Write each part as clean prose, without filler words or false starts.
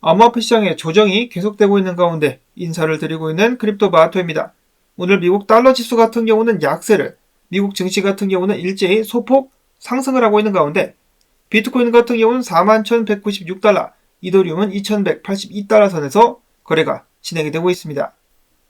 암호화폐 시장의 조정이 계속되고 있는 가운데 인사를 드리고 있는 크립토마토입니다. 오늘 미국 달러 지수 같은 경우는 약세를, 미국 증시 같은 경우는 일제히 소폭 상승을 하고 있는 가운데 비트코인 같은 경우는 41,196달러, 이더리움은 2,182달러 선에서 거래가 진행이 되고 있습니다.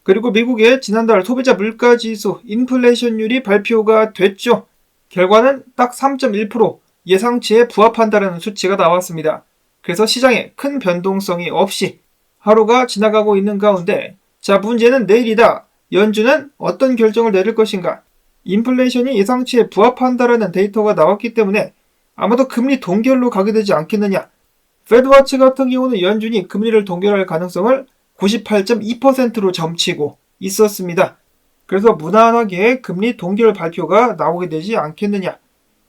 그리고 미국의 지난달 소비자 물가지수 인플레이션율이 발표가 됐죠. 결과는 딱 3.1% 예상치에 부합한다는 수치가 나왔습니다. 그래서 시장에 큰 변동성이 없이 하루가 지나가고 있는 가운데 자, 문제는 내일이다. 연준은 어떤 결정을 내릴 것인가? 인플레이션이 예상치에 부합한다라는 데이터가 나왔기 때문에 아마도 금리 동결로 가게 되지 않겠느냐. 페드워치 같은 경우는 연준이 금리를 동결할 가능성을 98.2%로 점치고 있었습니다. 그래서 무난하게 금리 동결 발표가 나오게 되지 않겠느냐.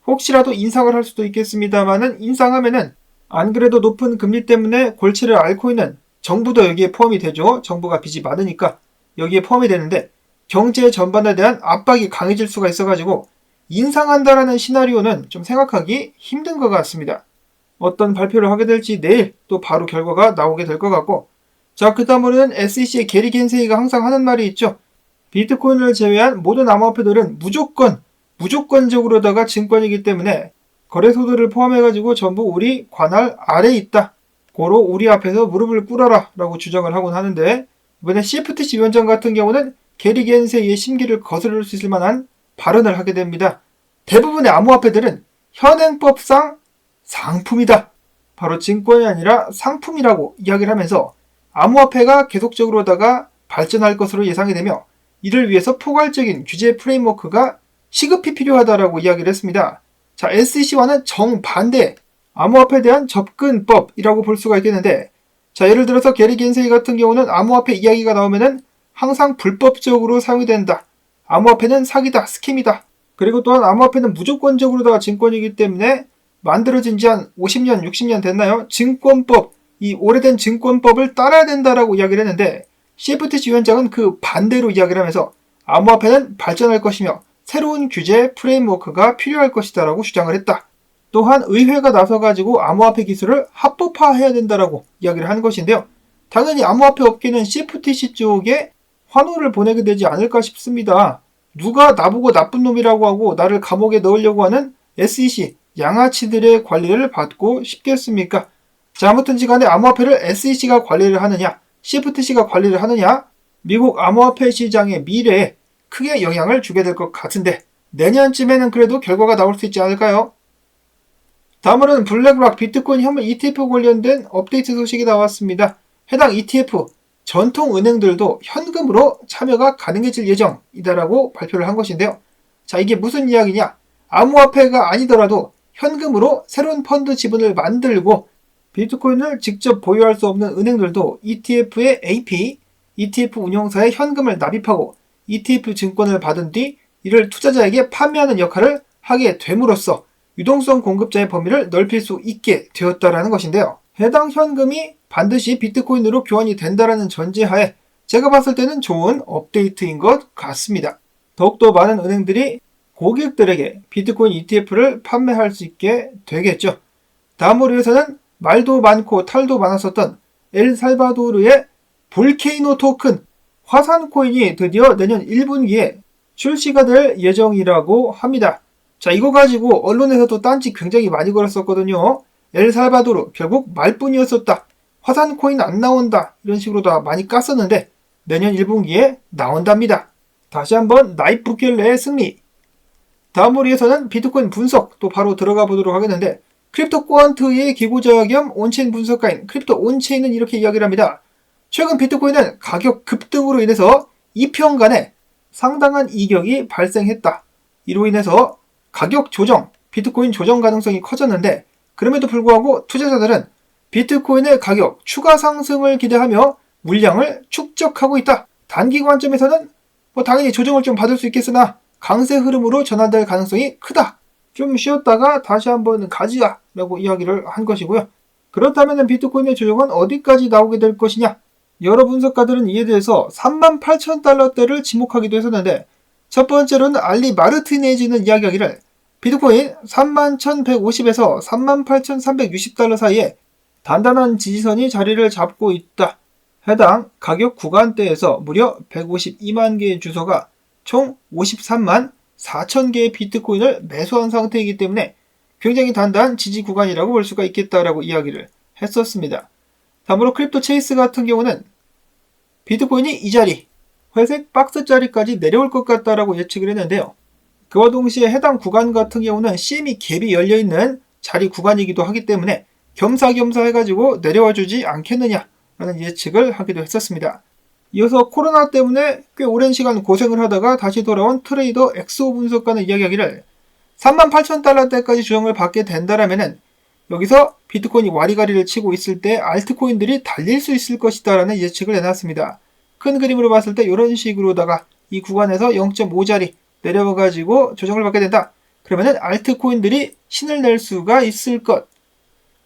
혹시라도 인상을 할 수도 있겠습니다만은 인상하면은 안 그래도 높은 금리 때문에 골치를 앓고 있는 정부도 여기에 포함이 되죠. 정부가 빚이 많으니까 여기에 포함이 되는데 경제 전반에 대한 압박이 강해질 수가 있어가지고 인상한다라는 시나리오는 좀 생각하기 힘든 것 같습니다. 어떤 발표를 하게 될지 내일 또 바로 결과가 나오게 될 것 같고 자, 그 다음으로는 SEC의 게리 겐세이가 항상 하는 말이 있죠. 비트코인을 제외한 모든 암호화폐들은 무조건적으로다가 증권이기 때문에 거래소들을 포함해가지고 전부 우리 관할 아래에 있다. 고로 우리 앞에서 무릎을 꿇어라 라고 주장을 하곤 하는데 이번에 CFTC 위원장 같은 경우는 게리 겐세이의 심기를 거스를 수 있을 만한 발언을 하게 됩니다. 대부분의 암호화폐들은 현행법상 상품이다. 바로 증권이 아니라 상품이라고 이야기를 하면서 암호화폐가 계속적으로다가 발전할 것으로 예상이 되며 이를 위해서 포괄적인 규제 프레임워크가 시급히 필요하다라고 이야기를 했습니다. 자, SEC와는 정반대 암호화폐에 대한 접근법이라고 볼 수가 있겠는데 자, 예를 들어서 게리 겐세이 같은 경우는 암호화폐 이야기가 나오면은 항상 불법적으로 사용이 된다. 암호화폐는 사기다, 스캠이다. 그리고 또한 암호화폐는 무조건적으로 다 증권이기 때문에 만들어진 지 한 50년, 60년 됐나요? 증권법, 이 오래된 증권법을 따라야 된다라고 이야기를 했는데 CFTC 위원장은 그 반대로 이야기를 하면서 암호화폐는 발전할 것이며 새로운 규제 프레임워크가 필요할 것이다 라고 주장을 했다. 또한 의회가 나서가지고 암호화폐 기술을 합법화해야 된다라고 이야기를 하는 것인데요. 당연히 암호화폐 업계는 CFTC 쪽에 환호를 보내게 되지 않을까 싶습니다. 누가 나보고 나쁜 놈이라고 하고 나를 감옥에 넣으려고 하는 SEC 양아치들의 관리를 받고 싶겠습니까? 자, 아무튼지 간에 암호화폐를 SEC가 관리를 하느냐, CFTC가 관리를 하느냐, 미국 암호화폐 시장의 미래에 크게 영향을 주게 될 것 같은데 내년쯤에는 그래도 결과가 나올 수 있지 않을까요? 다음으로는 블랙락 비트코인 현물 ETF 관련된 업데이트 소식이 나왔습니다. 해당 ETF 전통 은행들도 현금으로 참여가 가능해질 예정이다라고 발표를 한 것인데요. 자, 이게 무슨 이야기냐? 암호화폐가 아니더라도 현금으로 새로운 펀드 지분을 만들고 비트코인을 직접 보유할 수 없는 은행들도 ETF의 AP, ETF 운용사에 현금을 납입하고 ETF 증권을 받은 뒤 이를 투자자에게 판매하는 역할을 하게 됨으로써 유동성 공급자의 범위를 넓힐 수 있게 되었다라는 것인데요. 해당 현금이 반드시 비트코인으로 교환이 된다라는 전제하에 제가 봤을 때는 좋은 업데이트인 것 같습니다. 더욱더 많은 은행들이 고객들에게 비트코인 ETF를 판매할 수 있게 되겠죠. 다음으로 해서는 말도 많고 탈도 많았었던 엘살바도르의 볼케이노 토큰 화산 코인이 드디어 내년 1분기에 출시가 될 예정이라고 합니다. 자, 이거 가지고 언론에서도 딴지 굉장히 많이 걸었었거든요. 엘살바도르 결국 말뿐이었었다. 화산 코인 안 나온다. 이런 식으로 다 많이 깠었는데 내년 1분기에 나온답니다. 다시 한번 나입 부켈레의 승리. 다음으로 해서는 비트코인 분석 또 바로 들어가 보도록 하겠는데 크립토 퀀트의 기고자 겸 온체인 분석가인 크립토 온체인은 이렇게 이야기를 합니다. 최근 비트코인은 가격 급등으로 인해서 2평간에 상당한 이격이 발생했다. 이로 인해서 가격 조정, 비트코인 조정 가능성이 커졌는데 그럼에도 불구하고 투자자들은 비트코인의 가격 추가 상승을 기대하며 물량을 축적하고 있다. 단기 관점에서는 당연히 조정을 좀 받을 수 있겠으나 강세 흐름으로 전환될 가능성이 크다. 좀 쉬었다가 다시 한번 가지야 라고 이야기를 한 것이고요. 그렇다면 비트코인의 조정은 어디까지 나오게 될 것이냐? 여러 분석가들은 이에 대해서 38,000달러대를 지목하기도 했었는데 첫 번째로는 알리 마르티네즈는 이야기하기를 비트코인 31,150에서 38,360달러 사이에 단단한 지지선이 자리를 잡고 있다. 해당 가격 구간대에서 무려 152만 개의 주소가 총 53만 4천 개의 비트코인을 매수한 상태이기 때문에 굉장히 단단한 지지 구간이라고 볼 수가 있겠다라고 이야기를 했었습니다. 다음으로 크립토 체이스 같은 경우는 비트코인이 이 자리, 회색 박스 자리까지 내려올 것 같다라고 예측을 했는데요. 그와 동시에 해당 구간 같은 경우는 CME 갭이 열려있는 자리 구간이기도 하기 때문에 겸사겸사 해가지고 내려와주지 않겠느냐라는 예측을 하기도 했었습니다. 이어서 코로나 때문에 꽤 오랜 시간 고생을 하다가 다시 돌아온 트레이더 엑소 분석가는 이야기하기를 38,000달러대까지 조정을 받게 된다라면은 여기서 비트코인이 와리가리를 치고 있을 때 알트코인들이 달릴 수 있을 것이다 라는 예측을 내놨습니다. 큰 그림으로 봤을 때 이런 식으로다가 이 구간에서 0.5자리 내려와가지고 조정을 받게 된다. 그러면은 알트코인들이 신을 낼 수가 있을 것.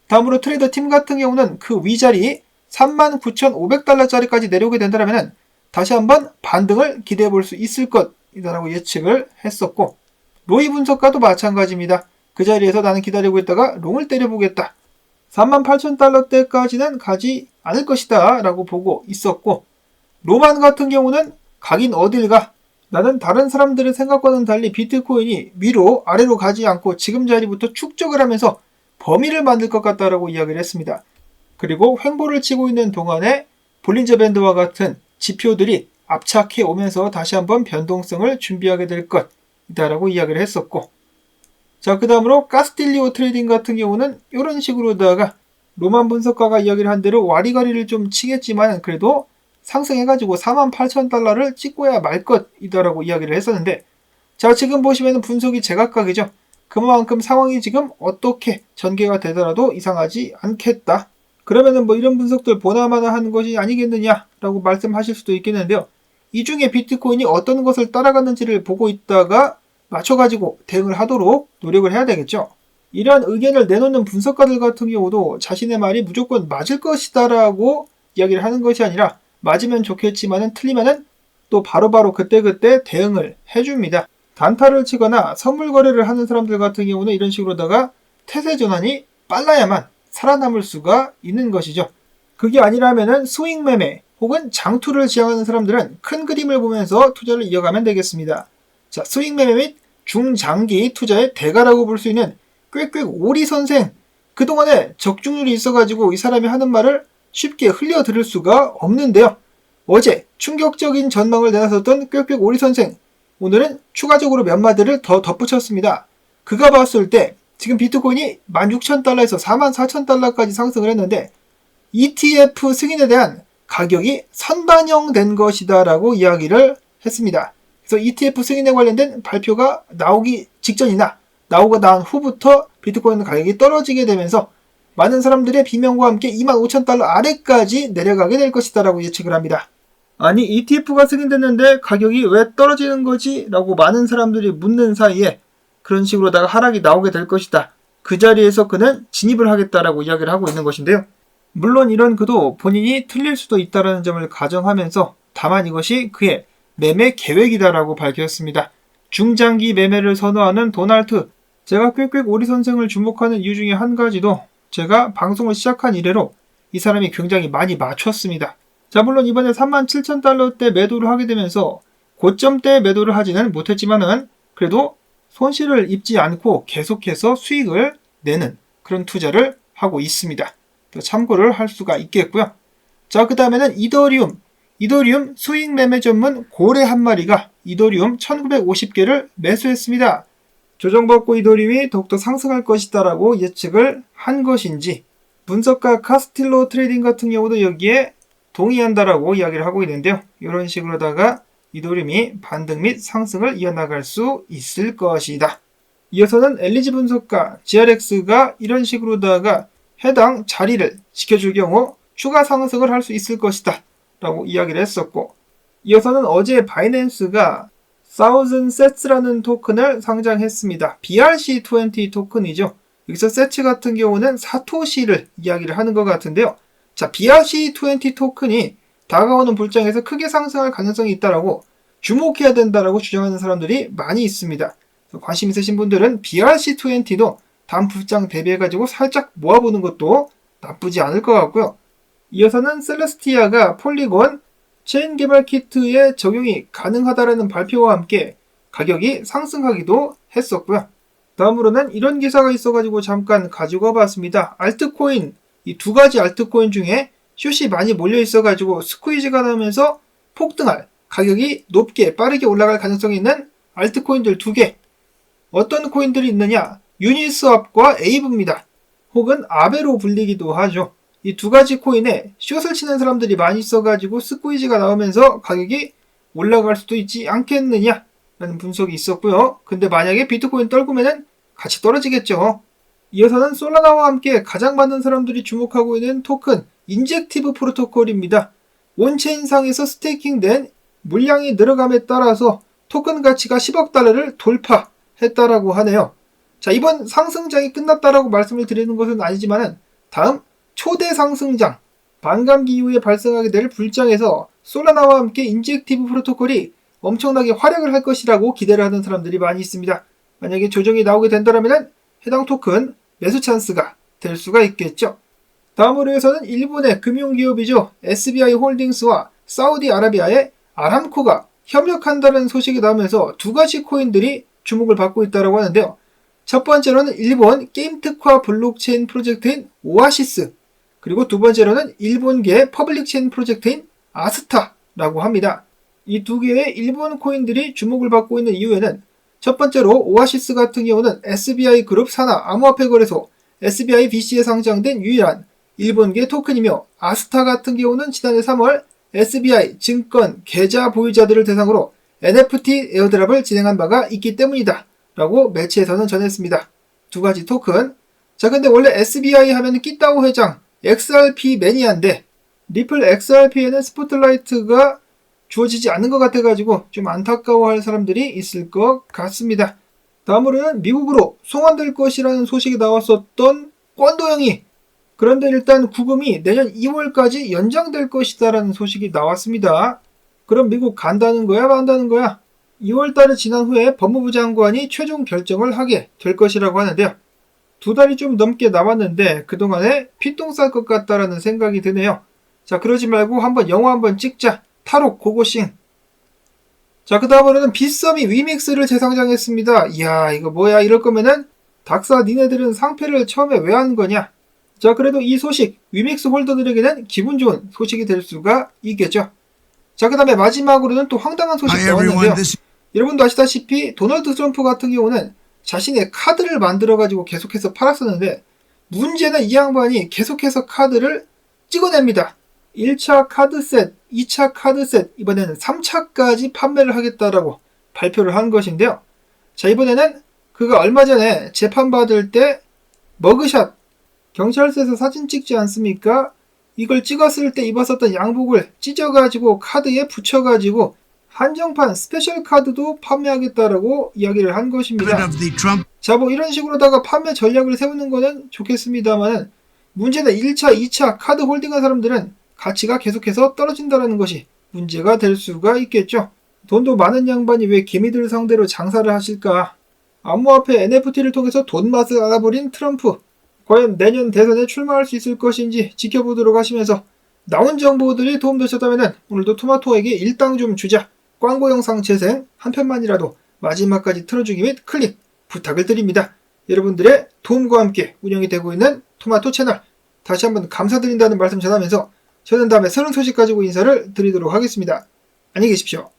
다음으로 트레이더 팀 같은 경우는 그 위자리 39,500달러짜리까지 내려오게 된다면 다시 한번 반등을 기대해 볼 수 있을 것이라고 예측을 했었고, 로이 분석가도 마찬가지입니다. 그 자리에서 나는 기다리고 있다가 롱을 때려보겠다. 38,000달러대까지는 가지 않을 것이다 라고 보고 있었고, 로만 같은 경우는 가긴 어딜 가. 나는 다른 사람들의 생각과는 달리 비트코인이 위로 아래로 가지 않고 지금 자리부터 축적을 하면서 범위를 만들 것 같다라고 이야기를 했습니다. 그리고 횡보를 치고 있는 동안에 볼린저 밴드와 같은 지표들이 압착해 오면서 다시 한번 변동성을 준비하게 될 것이다라고 이야기를 했었고, 자, 그 다음으로 가스틸리오 트레이딩 같은 경우는 이런 식으로다가 로만 분석가가 이야기를 한 대로 와리가리를 좀 치겠지만 그래도 상승해가지고 48,000달러를 찍고야 말 것이다라고 이야기를 했었는데, 자, 지금 보시면 분석이 제각각이죠. 그만큼 상황이 지금 어떻게 전개가 되더라도 이상하지 않겠다. 그러면은 뭐 이런 분석들 보나마나 하는 것이 아니겠느냐라고 말씀하실 수도 있겠는데요. 이 중에 비트코인이 어떤 것을 따라가는지를 보고 있다가 맞춰가지고 대응을 하도록 노력을 해야 되겠죠. 이러한 의견을 내놓는 분석가들 같은 경우도 자신의 말이 무조건 맞을 것이다라고 이야기를 하는 것이 아니라 맞으면 좋겠지만은 틀리면은 또 바로바로 그때그때 대응을 해줍니다. 단타를 치거나 선물 거래를 하는 사람들 같은 경우는 이런 식으로다가 태세 전환이 빨라야만 살아남을 수가 있는 것이죠. 그게 아니라면은 스윙 매매 혹은 장투를 지향하는 사람들은 큰 그림을 보면서 투자를 이어가면 되겠습니다. 자, 스윙 매매 및 중장기 투자의 대가라고 볼 수 있는 꽥꽥 오리 선생. 그동안에 적중률이 있어가지고 이 사람이 하는 말을 쉽게 흘려 들을 수가 없는데요. 어제 충격적인 전망을 내놨었던 꽥꽥 오리 선생. 오늘은 추가적으로 몇 마디를 더 덧붙였습니다. 그가 봤을 때 지금 비트코인이 16,000달러에서 44,000달러까지 상승을 했는데 ETF 승인에 대한 가격이 선반영된 것이다 라고 이야기를 했습니다. 그래서 ETF 승인에 관련된 발표가 나오기 직전이나 나오고 난 후부터 비트코인 가격이 떨어지게 되면서 많은 사람들의 비명과 함께 25,000달러 아래까지 내려가게 될 것이다 라고 예측을 합니다. 아니, ETF가 승인됐는데 가격이 왜 떨어지는 거지? 라고 많은 사람들이 묻는 사이에 그런 식으로다가 하락이 나오게 될 것이다. 그 자리에서 그는 진입을 하겠다라고 이야기를 하고 있는 것인데요. 물론 이런 그도 본인이 틀릴 수도 있다는 점을 가정하면서 다만 이것이 그의 매매 계획이다라고 밝혔습니다. 중장기 매매를 선호하는 도널트. 제가 꽥꽥 오리 선생을 주목하는 이유 중에 한 가지도 제가 방송을 시작한 이래로 이 사람이 굉장히 많이 맞췄습니다. 자, 물론 이번에 37,000달러대 매도를 하게 되면서 고점대 매도를 하지는 못했지만은 그래도 손실을 입지 않고 계속해서 수익을 내는 그런 투자를 하고 있습니다. 참고를 할 수가 있겠고요. 자, 그 다음에는 이더리움 수익 매매 전문 고래 한 마리가 이더리움 1950개를 매수했습니다. 조정받고 이더리움이 더욱더 상승할 것이다 라고 예측을 한 것인지, 분석가 카스틸로 트레이딩 같은 경우도 여기에 동의한다라고 이야기를 하고 있는데요. 이런 식으로다가 이더리움이 반등 및 상승을 이어나갈 수 있을 것이다. 이어서는 엘리지 분석가 GRX가 이런 식으로다가 해당 자리를 지켜줄 경우 추가 상승을 할 수 있을 것이다 라고 이야기를 했었고, 이어서는 어제 바이낸스가 SETS라는 토큰을 상장했습니다. BRC20 토큰이죠. 여기서 세츠 같은 경우는 사토시를 이야기를 하는 것 같은데요. 자, BRC20 토큰이 다가오는 불장에서 크게 상승할 가능성이 있다라고 주목해야 된다라고 주장하는 사람들이 많이 있습니다. 관심 있으신 분들은 BRC20도 다음 불장 대비해가지고 살짝 모아보는 것도 나쁘지 않을 것 같고요. 이어서는 셀레스티아가 폴리곤 체인 개발 키트에 적용이 가능하다라는 발표와 함께 가격이 상승하기도 했었고요. 다음으로는 이런 기사가 있어가지고 잠깐 가지고 와봤습니다. 알트코인, 이 두 가지 알트코인 중에 숏이 많이 몰려 있어가지고 스퀴즈가 나면서 폭등할, 가격이 높게 빠르게 올라갈 가능성이 있는 알트코인들 두 개. 어떤 코인들이 있느냐? 유니스왑과 에이브입니다. 혹은 아베로 불리기도 하죠. 이 두 가지 코인에 숏을 치는 사람들이 많이 있어가지고 스퀴즈가 나오면서 가격이 올라갈 수도 있지 않겠느냐 라는 분석이 있었고요. 근데 만약에 비트코인 떨구면은 같이 떨어지겠죠. 이어서는 솔라나와 함께 가장 많은 사람들이 주목하고 있는 토큰 인젝티브 프로토콜입니다. 온체인상에서 스테이킹된 물량이 늘어감에 따라서 토큰 가치가 10억 달러를 돌파했다라고 하네요. 자, 이번 상승장이 끝났다라고 말씀을 드리는 것은 아니지만은 다음 초대 상승장, 반감기 이후에 발생하게 될 불장에서 솔라나와 함께 인젝티브 프로토콜이 엄청나게 활약을 할 것이라고 기대를 하는 사람들이 많이 있습니다. 만약에 조정이 나오게 된다면 해당 토큰 매수 찬스가 될 수가 있겠죠. 다음으로 해서는 일본의 금융기업이죠. SBI 홀딩스와 사우디아라비아의 아람코가 협력한다는 소식이 나오면서 두 가지 코인들이 주목을 받고 있다고 하는데요. 첫 번째로는 일본 게임 특화 블록체인 프로젝트인 오아시스, 그리고 두 번째로는 일본계 퍼블릭체인 프로젝트인 아스타라고 합니다. 이 두 개의 일본 코인들이 주목을 받고 있는 이유에는 첫 번째로 오아시스 같은 경우는 SBI 그룹 산하 암호화폐 거래소 SBI BC에 상장된 유일한 일본계 토큰이며, 아스타 같은 경우는 지난해 3월 SBI 증권 계좌 보유자들을 대상으로 NFT 에어드랍을 진행한 바가 있기 때문이다 라고 매체에서는 전했습니다. 두 가지 토큰. 자, 근데 원래 SBI 하면 끼따오 회장 XRP 매니아인데 리플 XRP에는 스포트라이트가 주어지지 않는 것 같아가지고 좀 안타까워할 사람들이 있을 것 같습니다. 다음으로는 미국으로 송환될 것이라는 소식이 나왔었던 꼰도형이, 그런데 일단 구금이 내년 2월까지 연장될 것이다라는 소식이 나왔습니다. 그럼 미국 간다는 거야, 만다는 거야? 2월달이 지난 후에 법무부 장관이 최종 결정을 하게 될 것이라고 하는데요. 두 달이 좀 넘게 남았는데 그동안에 피똥 쌀 것 같다라는 생각이 드네요. 자, 그러지 말고 한번 영화 한번 찍자. 탈옥 고고싱. 자, 그 다음으로는 빗썸이 위믹스를 재상장했습니다. 이야, 이거 뭐야? 이럴 거면은 닥사 니네들은 상패를 처음에 왜 한 거냐? 자, 그래도 이 소식 위믹스 홀더들에게는 기분 좋은 소식이 될 수가 있겠죠. 자, 그 다음에 마지막으로는 또 황당한 소식이 나왔는데요. 여러분도 아시다시피 도널드 트럼프 같은 경우는 자신의 카드를 만들어가지고 계속해서 팔았었는데, 문제는 이 양반이 계속해서 카드를 찍어냅니다. 1차 카드셋, 2차 카드셋, 이번에는 3차까지 판매를 하겠다라고 발표를 한 것인데요. 자, 이번에는 그가 얼마 전에 재판받을 때 머그샷, 경찰서에서 사진 찍지 않습니까? 이걸 찍었을 때 입었었던 양복을 찢어가지고 카드에 붙여가지고 한정판 스페셜 카드도 판매하겠다라고 이야기를 한 것입니다. 자, 뭐 이런 식으로다가 판매 전략을 세우는 거는 좋겠습니다만, 문제는 1차, 2차 카드 홀딩한 사람들은 가치가 계속해서 떨어진다는 것이 문제가 될 수가 있겠죠. 돈도 많은 양반이 왜 개미들 상대로 장사를 하실까? 암호화폐 NFT를 통해서 돈 맛을 알아버린 트럼프. 과연 내년 대선에 출마할 수 있을 것인지 지켜보도록 하시면서, 나온 정보들이 도움되셨다면 오늘도 토마토에게 일당 좀 주자. 광고 영상 재생 한 편만이라도 마지막까지 틀어주기 및 클릭 부탁을 드립니다. 여러분들의 도움과 함께 운영이 되고 있는 토마토 채널, 다시 한번 감사드린다는 말씀 전하면서 저는 다음에 새로운 소식 가지고 인사를 드리도록 하겠습니다. 안녕히 계십시오.